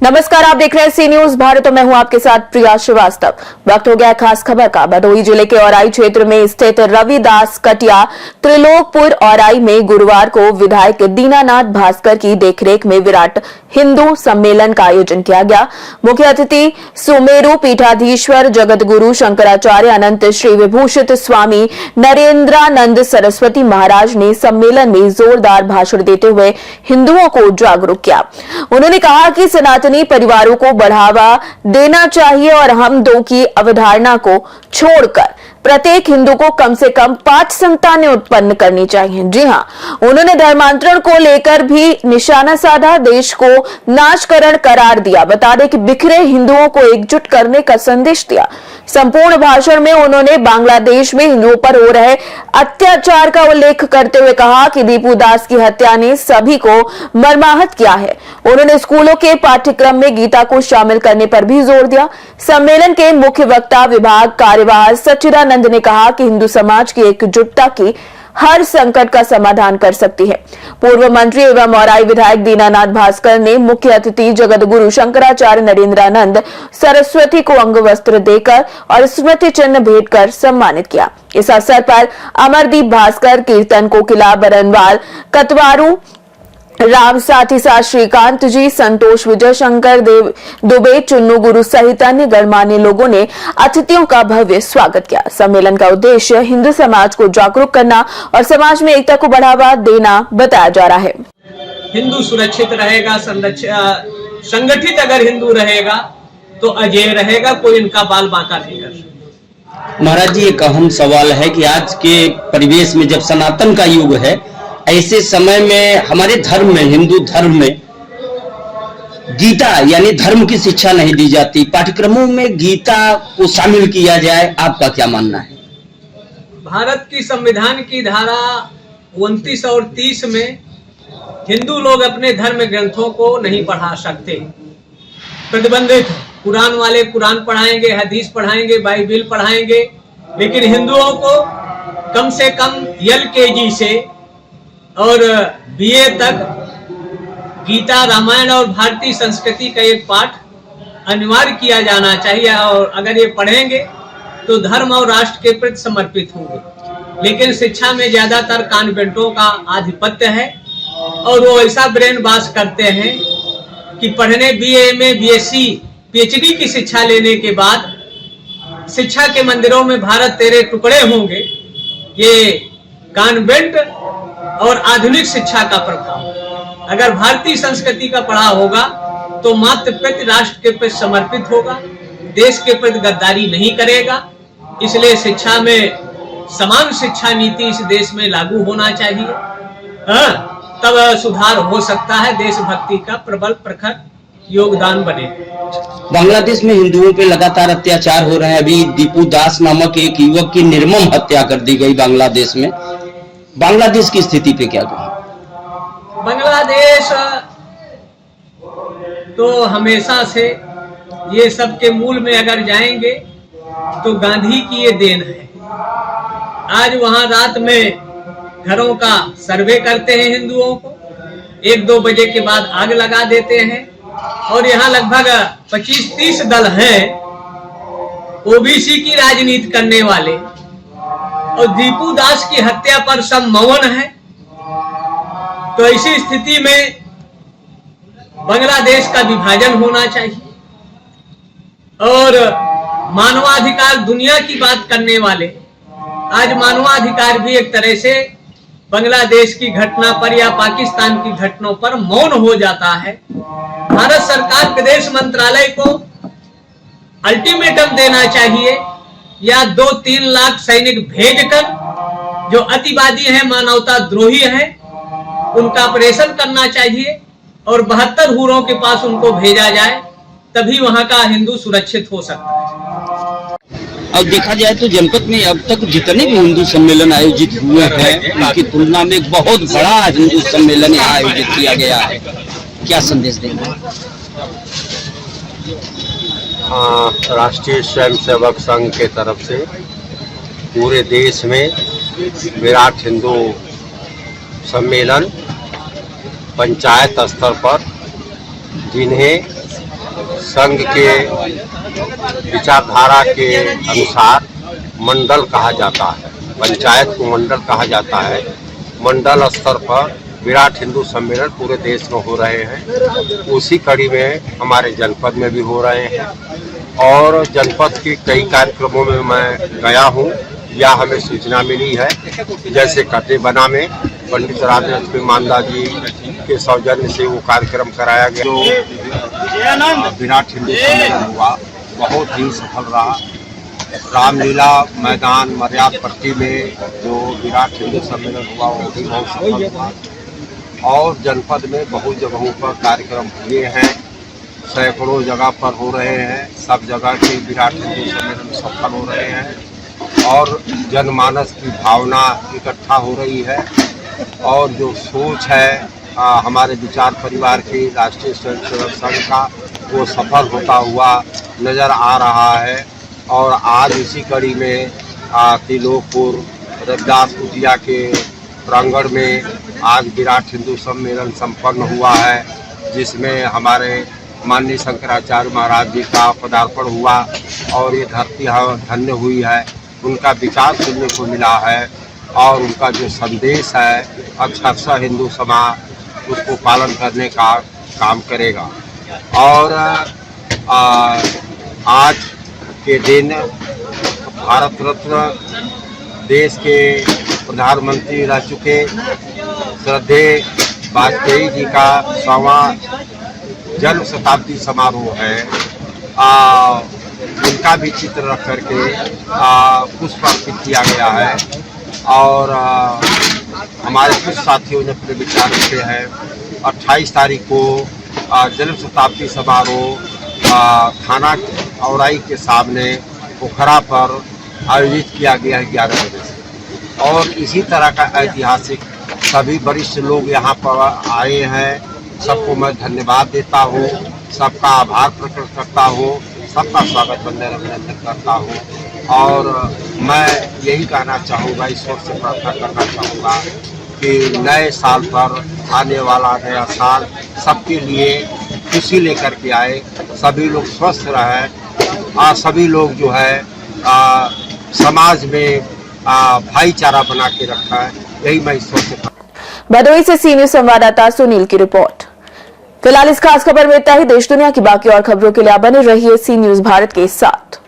नमस्कार, आप देख रहे हैं सी न्यूज भारत और मैं हूं आपके साथ प्रिया श्रीवास्तव। वक्त हो गया खास खबर का। भदोही जिले के औराई क्षेत्र में स्थित रविदास कटिया त्रिलोकपुर औराई में गुरुवार को विधायक दीनानाथ भास्कर की देखरेख में विराट हिंदू सम्मेलन का आयोजन किया गया। मुख्य अतिथि सुमेरु पीठाधीश्वर जगतगुरु शंकराचार्य अनंत श्री विभूषित स्वामी नरेंद्रानंद सरस्वती महाराज ने सम्मेलन में जोरदार भाषण देते हुए हिंदुओं को जागरूक किया। उन्होंने कहा कि सनातनी परिवारों को बढ़ावा देना चाहिए और हम दो की अवधारणा को छोड़कर प्रत्येक हिंदू को कम से कम 5 संतानें उत्पन्न करनी चाहिए। जी हां, उन्होंने धर्मांतरण को लेकर भी निशाना साधा, देश को नाशकरण करार दिया। बता दें कि बिखरे हिंदुओं को एकजुट करने का संदेश दिया। संपूर्ण भाषण में उन्होंने बांग्लादेश में हिंदुओं पर हो रहे अत्याचार का उल्लेख करते हुए कहा कि दीपू दास की हत्या ने सभी को मर्माहत किया है। उन्होंने स्कूलों के पाठ्यक्रम में गीता को शामिल करने पर भी जोर दिया। सम्मेलन के मुख्य वक्ता विभाग कार्यवाह सच्चिदानंद ने कहा कि हिंदू समाज की एकजुटता की हर संकट का समाधान कर सकती है। पूर्व मंत्री एवं औराई विधायक दीनानाथ भास्कर ने मुख्य अतिथि जगतगुरु शंकराचार्य नरेंद्रानंद सरस्वती को अंग वस्त्र देकर और स्मृति चिन्ह भेंट कर सम्मानित किया। इस अवसर पर अमरदीप भास्कर, कीर्तन कोकिला बरनवाल, कतवारू राम साथी साथ श्रीकांत जी, संतोष विजय शंकर देव दुबे, चुन्नू गुरु सहित अन्य गणमान्य लोगों ने अतिथियों का भव्य स्वागत किया। सम्मेलन का उद्देश्य हिंदू समाज को जागरूक करना और समाज में एकता को बढ़ावा देना बताया जा रहा है। हिंदू सुरक्षित रहेगा, संगठित अगर हिंदू रहेगा तो अजय रहेगा, कोई इनका बाल बांका नहीं कर सकता। महाराज जी, एक अहम सवाल है कि आज के परिवेश में जब सनातन का युग है, ऐसे समय में हमारे धर्म में, हिंदू धर्म में गीता यानी धर्म की शिक्षा नहीं दी जाती। पाठ्यक्रमों में गीता को शामिल किया जाए, आपका क्या मानना है? भारत की संविधान की धारा 29 और 30 में हिंदू लोग अपने धर्म ग्रंथों को नहीं पढ़ा सकते, प्रतिबंधित। कुरान वाले कुरान पढ़ाएंगे, हदीस पढ़ाएंगे, बाइबिल पढ़ाएंगे, लेकिन हिंदुओं को कम से कम LKG से और BA तक गीता, रामायण और भारतीय संस्कृति का एक पाठ अनिवार्य किया जाना चाहिए। और अगर ये पढ़ेंगे तो धर्म और राष्ट्र के प्रति समर्पित होंगे। लेकिन शिक्षा में ज्यादातर कॉन्वेंटों का आधिपत्य है और वो ऐसा ब्रेन वॉश करते हैं कि पढ़ने BA में BSc PhD की शिक्षा लेने के बाद शिक्षा के मंदिरों में भारत तेरे टुकड़े होंगे। ये कॉन्वेंट और आधुनिक शिक्षा का प्रभाव। अगर भारतीय संस्कृति का पढ़ा होगा तो मात्र प्रति राष्ट्र के प्रति समर्पित होगा, देश के प्रति गद्दारी नहीं करेगा। इसलिए शिक्षा में समान शिक्षा नीति इस देश में लागू होना चाहिए। तब सुधार हो सकता है, देशभक्ति का प्रबल प्रखर योगदान बने। बांग्लादेश में हिंदुओं पे लगातार अत्याचार हो रहे हैं। अभी दीपू दास नामक एक युवक की निर्मम हत्या कर दी गई बांग्लादेश में। बांग्लादेश की स्थिति पे क्या कहें? बांग्लादेश तो हमेशा से ये सब के मूल में अगर जाएंगे तो गांधी की ये देन है। आज वहां रात में घरों का सर्वे करते हैं हिंदुओं को, 1-2 बजे के बाद आग लगा देते हैं। और यहाँ लगभग 25-30 दल हैं OBC की राजनीति करने वाले, और दीपू दास की हत्या पर सब मौन है। तो ऐसी स्थिति में बांग्लादेश का विभाजन होना चाहिए। और मानवाधिकार दुनिया की बात करने वाले आज मानवाधिकार भी एक तरह से बांग्लादेश की घटना पर या पाकिस्तान की घटनाओं पर मौन हो जाता है। भारत सरकार विदेश मंत्रालय को अल्टीमेटम देना चाहिए या 2-3 लाख सैनिक भेजकर जो अतिवादी हैं, मानवता द्रोही हैं, उनका ऑपरेशन करना चाहिए और 72 हूरों के पास उनको भेजा जाए, तभी वहां का हिंदू सुरक्षित हो सकता है। अब देखा जाए तो जनपद में अब तक जितने भी हिंदू सम्मेलन आयोजित हुए हैं उनकी तुलना में एक बहुत बड़ा हिंदू सम्मेलन यहाँ आयोजित किया गया है। क्या संदेश देंगे? राष्ट्रीय स्वयंसेवक संघ के तरफ से पूरे देश में विराट हिंदू सम्मेलन पंचायत स्तर पर, जिन्हें संघ के विचारधारा के अनुसार मंडल कहा जाता है, पंचायत को मंडल कहा जाता है। मंडल स्तर पर विराट हिंदू सम्मेलन पूरे देश में हो रहे हैं। उसी कड़ी में हमारे जनपद में भी हो रहे हैं और जनपद के कई कार्यक्रमों में मैं गया हूं या हमें सूचना मिली है। जैसे कटेबना में पंडित राजलक्ष्मी मांदा जी के सौजन्य से वो कार्यक्रम कराया गया, जो विराट हिंदू सम्मेलन हुआ, बहुत ही सफल रहा। रामलीला मैदान मर्याद पट्टी में जो विराट हिंदू सम्मेलन हुआ वो भी बहुत सफल हुआ और जनपद में बहुत जगहों पर कार्यक्रम हुए हैं, सैकड़ों जगह पर हो रहे हैं। सब जगह के विराट हिंदू सम्मेलन सफल हो रहे हैं और जनमानस की भावना इकट्ठा हो रही है और जो सोच है हमारे विचार परिवार के राष्ट्रीय स्वयंसेवक संघ का, वो सफल होता हुआ नज़र आ रहा है। और आज इसी कड़ी में त्रिलोकपुर रविदास कुटिया के प्रांगण में आज विराट हिंदू सम्मेलन संपन्न हुआ है, जिसमें हमारे माननीय शंकराचार्य महाराज जी का पदार्पण हुआ और ये धरती धन्य हुई है। उनका विचार सुनने को मिला है और उनका जो संदेश है अक्षरशः हिंदू समाज उसको पालन करने का काम करेगा। और आज के दिन भारत रत्न देश के प्रधानमंत्री रह चुके श्रद्धेय वाजपेयी जी का 100वां जन्म शताब्दी समारोह है। उनका भी चित्र रख करके पुष्प अर्पित किया गया है और हमारे कुछ साथियों ने अपने विचार रखे हैं। 28 तारीख को जन्म शताब्दी समारोह थाना औराई के सामने पोखरा पर आयोजित किया गया है 11 बजे से और इसी तरह का ऐतिहासिक सभी वरिष्ठ लोग यहाँ पर आए हैं। सबको मैं धन्यवाद देता हूँ, सबका आभार प्रकट करता हूँ, सबका स्वागत वंदन अभिनंदन करता हूँ और मैं यही कहना चाहूँगा, ईश्वर से प्रार्थना करना चाहूँगा कि नए साल पर आने वाला नया साल सबके लिए खुशी लेकर के आए, सभी लोग स्वस्थ रहें, सभी लोग जो है समाज में भाईचारा बना के रखा है, यही मैं ईश्वर से। भदोही से सी न्यूज संवाददाता सुनील की रिपोर्ट। फिलहाल इस खास खबर में इतना ही। देश दुनिया की बाकी और खबरों के लिए आप बने रहिए सी न्यूज भारत के साथ।